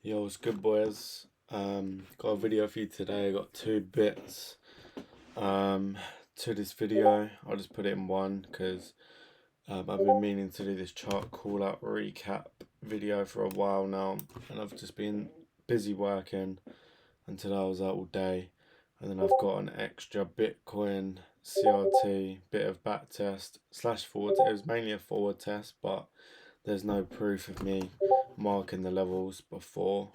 Yo, what's good, boys? Got a video for you today. I got two bits to this video. I'll just put it in one because I've been meaning to do this chart call out recap video for a while now, and I've just been busy working, and today I was out all day. And then I've got an extra Bitcoin CRT bit of backtest / forward. It was mainly a forward test, but there's no proof of me marking the levels before.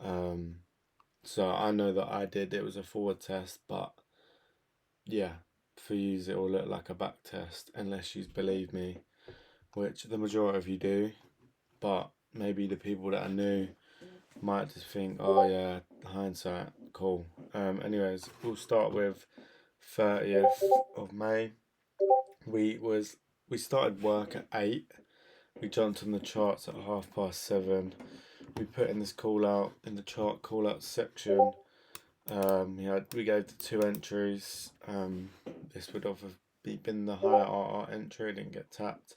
So I know that it was a forward test, but yeah, for you it will look like a back test unless you believe me, which the majority of you do, but maybe the people that are new might just think, oh yeah, hindsight, cool. Anyways, we'll start with 30th of May. We started work at 8. We jumped on the charts at 7:30. We put in this call out in the chart call out section. We gave the two entries. This would have been the higher RR entry, didn't get tapped,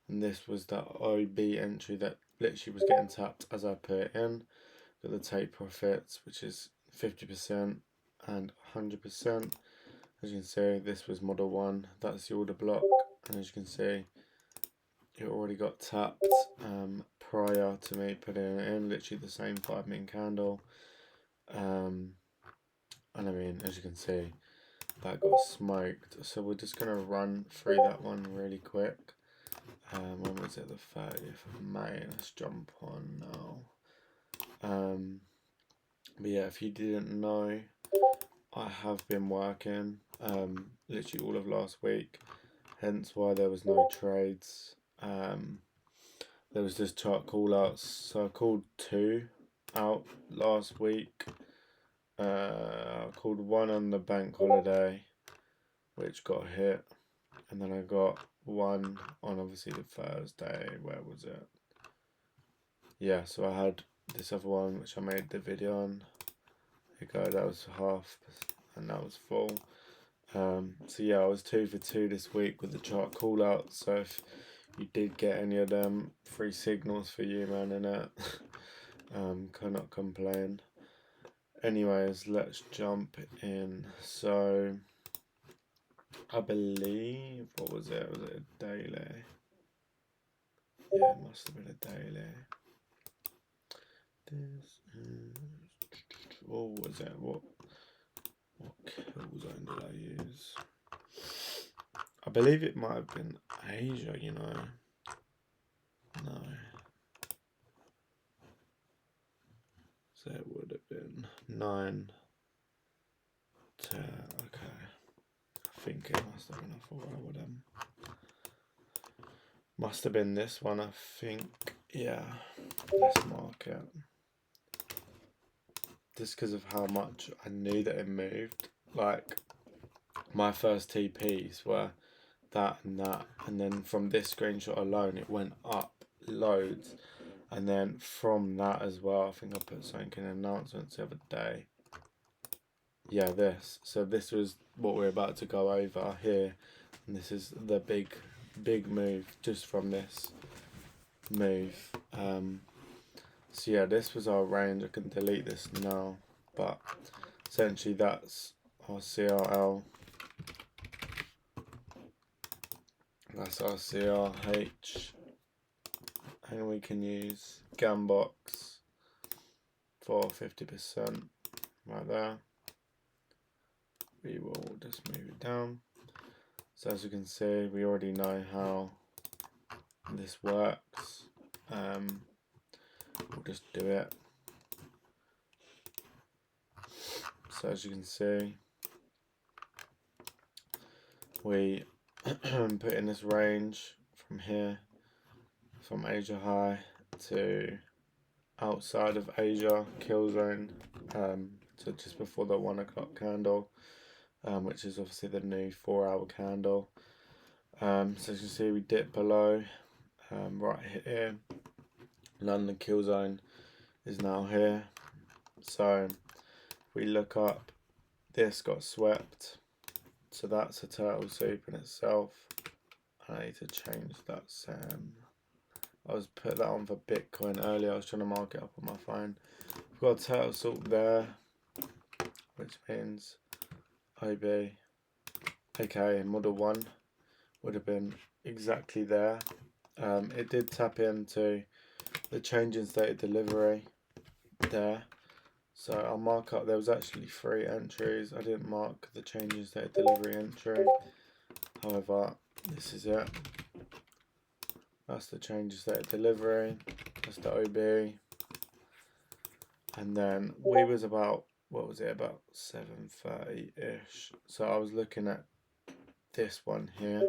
and this was the OB entry that literally was getting tapped as I put it in. Got the take profits, which is 50% and 100%. As you can see, this was model 1. That's the order block, and as you can see, it already got tapped prior to me putting it in. Literally the same 5-minute candle. And I mean, as you can see, that got smoked. So we're just gonna run through that one really quick. When was it? The 30th of May. Let's jump on now. But yeah, if you didn't know, I have been working literally all of last week, hence why there was no trades. There was just chart call outs, so I called 2 out last week. I called 1 on the bank holiday, which got hit, and then I got 1 on obviously the Thursday. Where was it? Yeah, so I had this other one which I made the video on. There you go, that was half, and that was full. So yeah, I was 2 for 2 this week with the chart call out. So if you did get any of them, free signals for you, man, innit? Cannot complain. Anyways, let's jump in. So I believe, what was it? Was it a daily? Yeah, it must have been a daily. This is, what was it? What kill zone did I use? I believe it might have been Asia, you know. No. So it would have been 9 to, okay. I think it must have been a 4 hour then. Must have been this one, I think. Yeah, this market. Just because of how much I knew that it moved. Like, my first TPs were that, and then from this screenshot alone, it went up loads. And then from that as well, I think I put something in announcements the other day. Yeah, this. So this was what we're about to go over here. And this is the big move just from this move. So yeah, this was our range. I can delete this now, but essentially that's our CRL. That's our CRH. And we can use Gambox for 50% right there. We will just move it down. So as you can see, we already know how this works. We'll just do it. So as you can see, we put in this range from here, from Asia high to outside of Asia kill zone, so just before the 1 o'clock candle, which is obviously the new 4 hour candle. So as you can see, we dip below, right here. London kill zone is now here. So if we look up, this got swept. So that's a turtle soup in itself. I need to change that I was put that on for Bitcoin earlier. I was trying to mark it up on my phone. We've got a turtle salt there, which means OB. Okay, model 1 would have been exactly there. It did tap into the change in state of delivery there. So I'll mark up, there was actually 3 entries. I didn't mark the change in state of delivery entry. However, this is it. That's the change in state of delivery. That's the OB. And then we was about, what was it, about 7:30-ish. So I was looking at this one here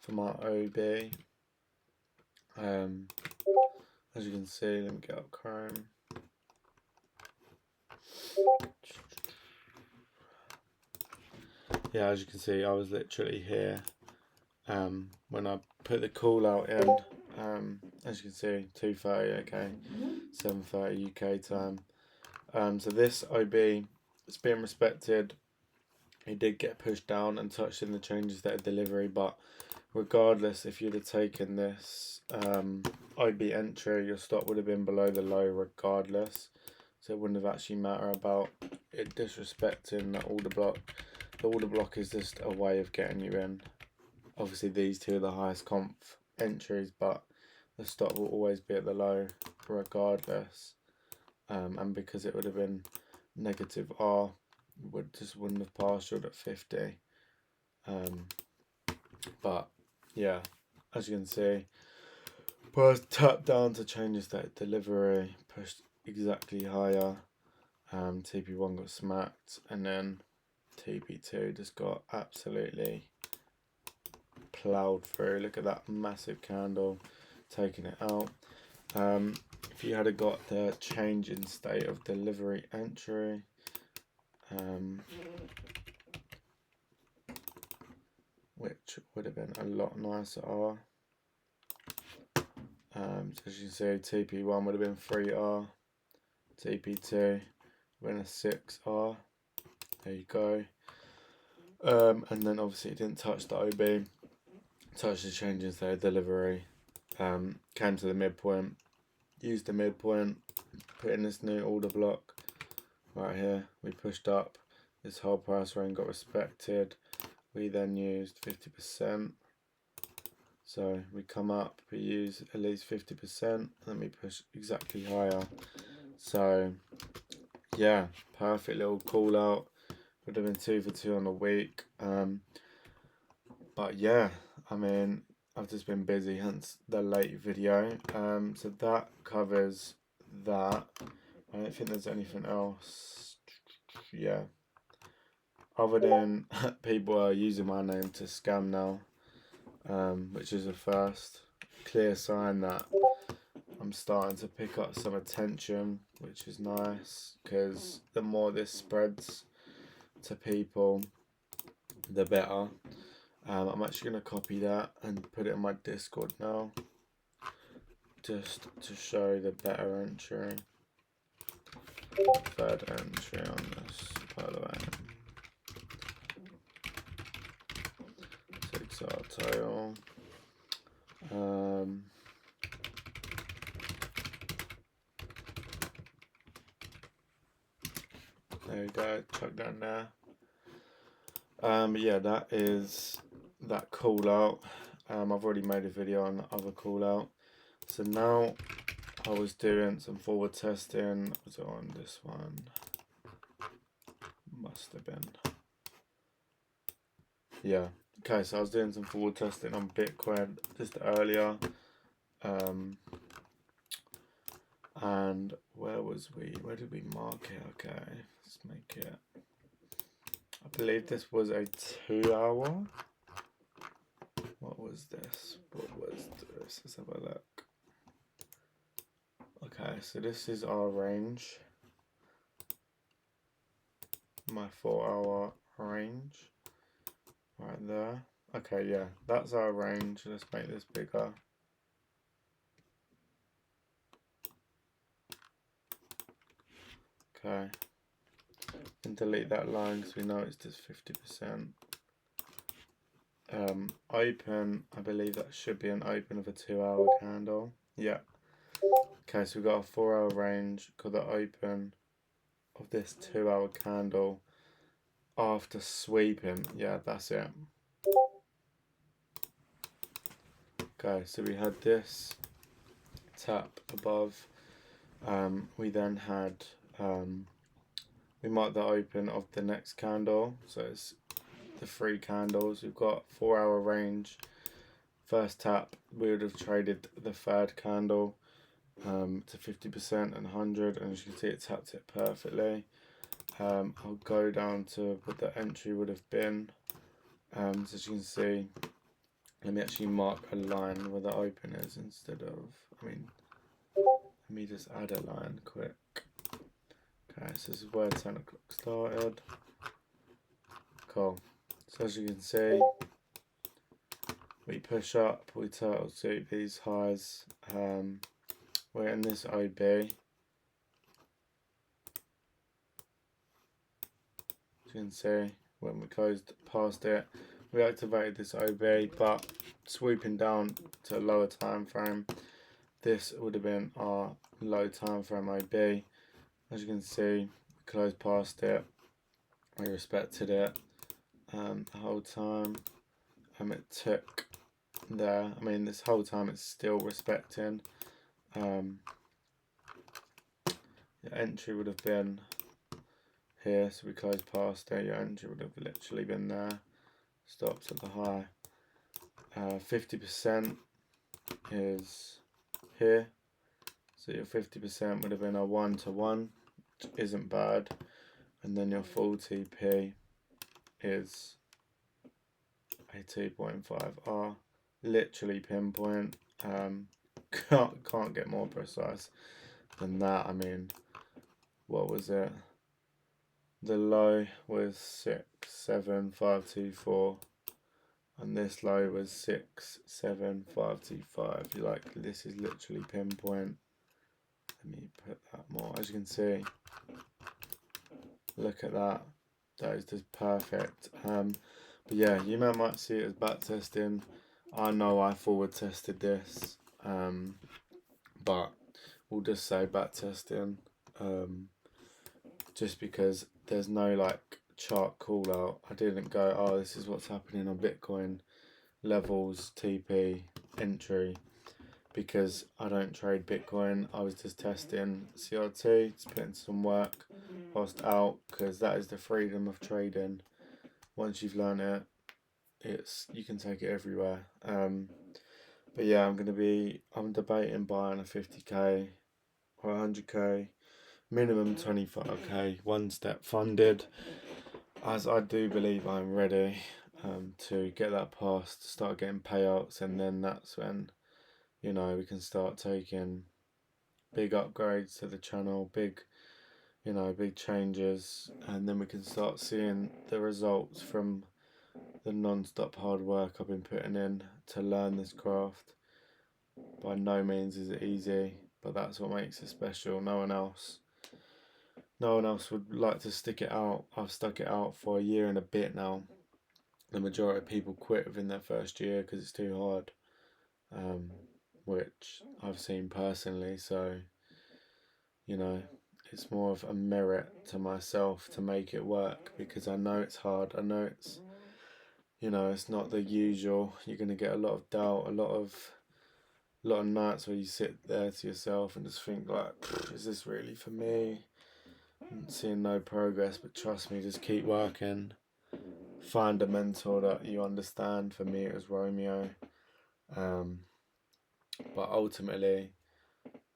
for my OB. As you can see, let me get up Chrome. Yeah, as you can see, I was literally here when I put the call out in. As you can see, 2:30, okay, 7:30 UK time. So this OB, it's been respected. It did get pushed down and touched in the changes that are delivery, but regardless, if you'd have taken this OB entry, your stop would have been below the low regardless. So it wouldn't have actually mattered about it disrespecting the order block. The order block is just a way of getting you in. Obviously these two are the highest conf entries, but the stop will always be at the low regardless. And because it would have been negative R, wouldn't have passed at 50. But yeah, as you can see, press tap down to change the state of delivery, pushed exactly higher. TP1 got smacked, and then TP2 just got absolutely plowed through. Look at that massive candle taking it out. If you had got the change in state of delivery entry, which would have been a lot nicer. So as you can see, TP1 would have been 3R, TP2 would have been a 6R. There you go. And then obviously it didn't touch the OB, touched the change in state of delivery, came to the midpoint, used the midpoint, put in this new order block right here. We pushed up, this whole price range got respected. We then used 50%. So we come up, we use at least 50%, then we push exactly higher. So yeah, perfect little call out. Would have been 2 for 2 on the week. But yeah, I mean, I've just been busy, hence the late video. So that covers that. I don't think there's anything else. Yeah. Other than people are using my name to scam now, which is a first clear sign that I'm starting to pick up some attention, which is nice, because the more this spreads to people, the better. I'm actually going to copy that and put it in my Discord now, just to show the better entry. Third entry on this, by the way. 6R total. There you go, chuck that there. Yeah, that is that call out. I've already made a video on the other call out. So now I was doing some forward testing. Was it on this one? Must have been. Yeah. Okay, so I was doing some forward testing on Bitcoin just earlier. And where was we? Where did we mark it? Okay, let's make it. I believe this was a 2 hour. What was this? What was this? Let's have a look. Okay, so this is our range. My 4 hour range. Right there. Okay, yeah, that's our range. Let's make this bigger. Okay. And delete that line because we know it's just 50%. Open, I believe that should be an open of a 2 hour candle. Yeah. Okay, so we've got a 4-hour range, got the open of this 2-hour candle after sweeping. Yeah, that's it. Okay, so we had this tap above. We then had we marked the open of the next candle, so it's the 3 candles. We've got 4-hour range. First tap, we would have traded the 3rd candle to 50% and 100, and as you can see, it tapped it perfectly. I'll go down to what the entry would have been. So as you can see, let me actually mark a line where the open is instead of, let me just add a line quick. Okay, so this is where 10 o'clock started. Cool. So as you can see, we push up, we turtle sweep these highs. We're in this OB. As you can see, when we closed past it, we activated this OB, but swooping down to a lower time frame, this would have been our low time frame OB. As you can see, we closed past it, we respected it the whole time. It took there. This whole time it's still respecting. The entry would have been here, so we closed past it. Your entry would have literally been there. Stops at the high. 50% is here, so your 50% would have been a 1-to-1, which isn't bad, and then your full TP is a 2.5R, literally pinpoint. Can't get more precise than that. What was it? The low was 67524, and this low was 67525. This is literally pinpoint. Let me put that more. As you can see, look at that. That is just perfect. But yeah, you might see it as back testing. I know I forward tested this, but we'll just say back testing, just because there's no chart call out. I didn't go, oh, this is what's happening on Bitcoin levels, TP, entry, because I don't trade Bitcoin. I was just testing CRT, just putting some work whilst out, because that is the freedom of trading. Once you've learned it, you can take it everywhere. But yeah, I'm debating buying a 50k or 100k, minimum 25k, one step funded, as I do believe I'm ready to get that passed, start getting payouts, and then that's when we can start taking big upgrades to the channel, big changes, and then we can start seeing the results from the non-stop hard work I've been putting in to learn this craft. By no means is it easy, but that's what makes it special. No one else would like to stick it out. I've stuck it out for a year and a bit now. The majority of people quit within their first year because it's too hard, which I've seen personally. So it's more of a merit to myself to make it work, because I know it's hard. I know it's not the usual. You're going to get a lot of doubt, a lot of nights where you sit there to yourself and just think is this really for me? And seeing no progress, but trust me, just keep working. Find a mentor that you understand. For me, it was Romeo. But ultimately,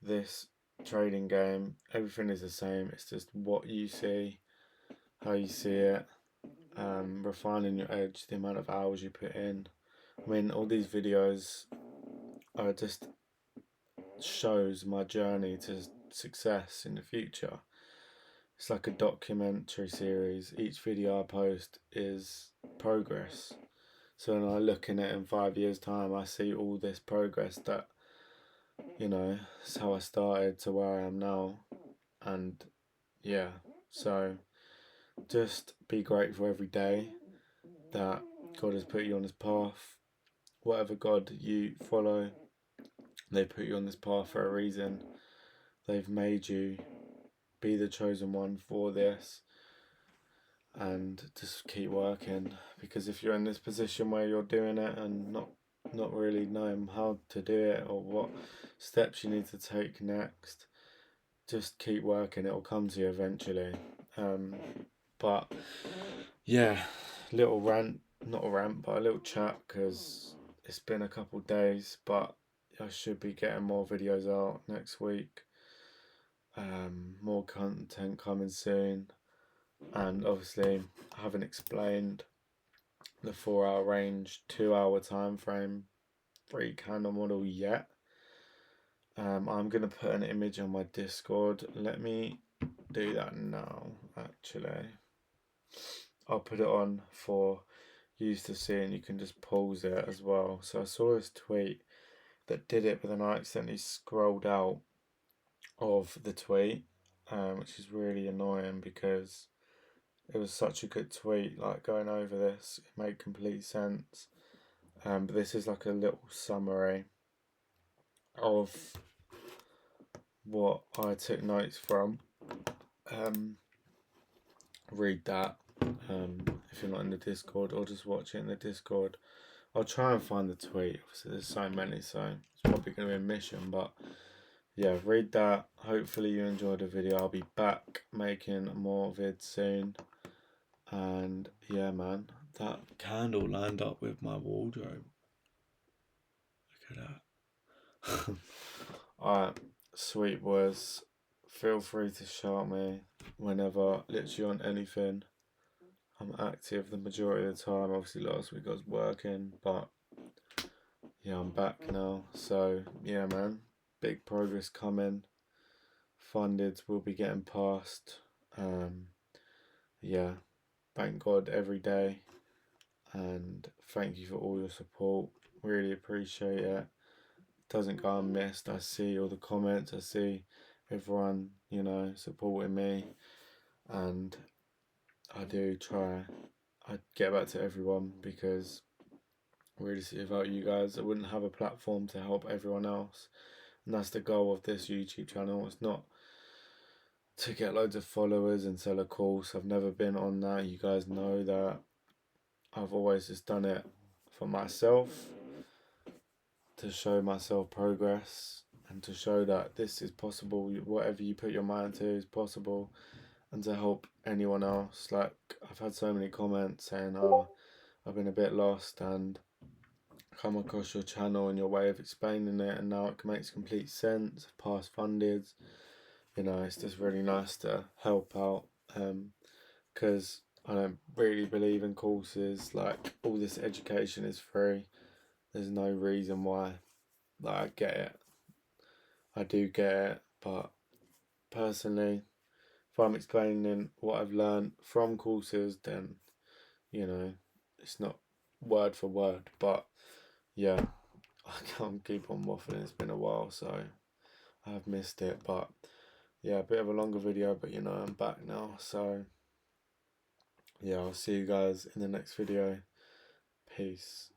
this trading game, everything is the same. It's just what you see, how you see it, refining your edge, the amount of hours you put in. All these videos are just shows my journey to success in the future. It's like a documentary series. Each video I post is progress. So when I look in it in 5 years' time, I see all this progress that, it's how I started to where I am now. And yeah, so just be grateful every day that God has put you on his path. Whatever God you follow, They put you on this path for a reason. They've made you be the chosen one for this, and just keep working, because if you're in this position where you're doing it and not really knowing how to do it or what steps you need to take next, just keep working. It'll come to you eventually. But yeah, little rant, not a rant, but a little chat, because it's been a couple days, but I should be getting more videos out next week. More content coming soon, and obviously I haven't explained the 4-hour range, 2-hour time frame, 3 candle model yet. I'm gonna put an image on my Discord. Let me do that now. Actually, I'll put it on for you to see, and you can just pause it as well. So I saw this tweet that did it, but then I accidentally scrolled out of the tweet, which is really annoying because it was such a good tweet. Like, going over this, it made complete sense. But this is like a little summary of what I took notes from. Read that if you're not in the Discord, or just watch it in the Discord. I'll try and find the tweet. Obviously, there's so many, so it's probably going to be a mission. But yeah, read that. Hopefully you enjoyed the video. I'll be back making more vids soon. And yeah, man, that candle lined up with my wardrobe. Look at that. Alright, sweet boys. Feel free to shout me whenever, literally on anything. I'm active the majority of the time. Obviously last week I was working, but yeah, I'm back now. So yeah, man, big progress coming. Funded will be getting past. Yeah, thank God every day, and thank you for all your support. Really appreciate it. Doesn't go unmissed. I see all the comments. I see everyone, supporting me, and I do try. I get back to everyone, because really, without you guys, I wouldn't have a platform to help everyone else. And that's the goal of this YouTube channel. It's not to get loads of followers and sell a course. I've never been on that. You guys know that. I've always just done it for myself, to show myself progress, and to show that this is possible. Whatever you put your mind to is possible, and to help anyone else. Like, I've had so many comments saying, oh, I've been a bit lost, and come across your channel and your way of explaining it, and now it makes complete sense. Past funded, it's just really nice to help out, because I don't really believe in courses. Like, all this education is free. There's no reason why. Like, I get it, I do get it, but personally, if I'm explaining what I've learned from courses, then it's not word for word. But yeah, I can't keep on waffling. It's been a while, so I have missed it. But yeah, a bit of a longer video, but I'm back now. So yeah, I'll see you guys in the next video. Peace.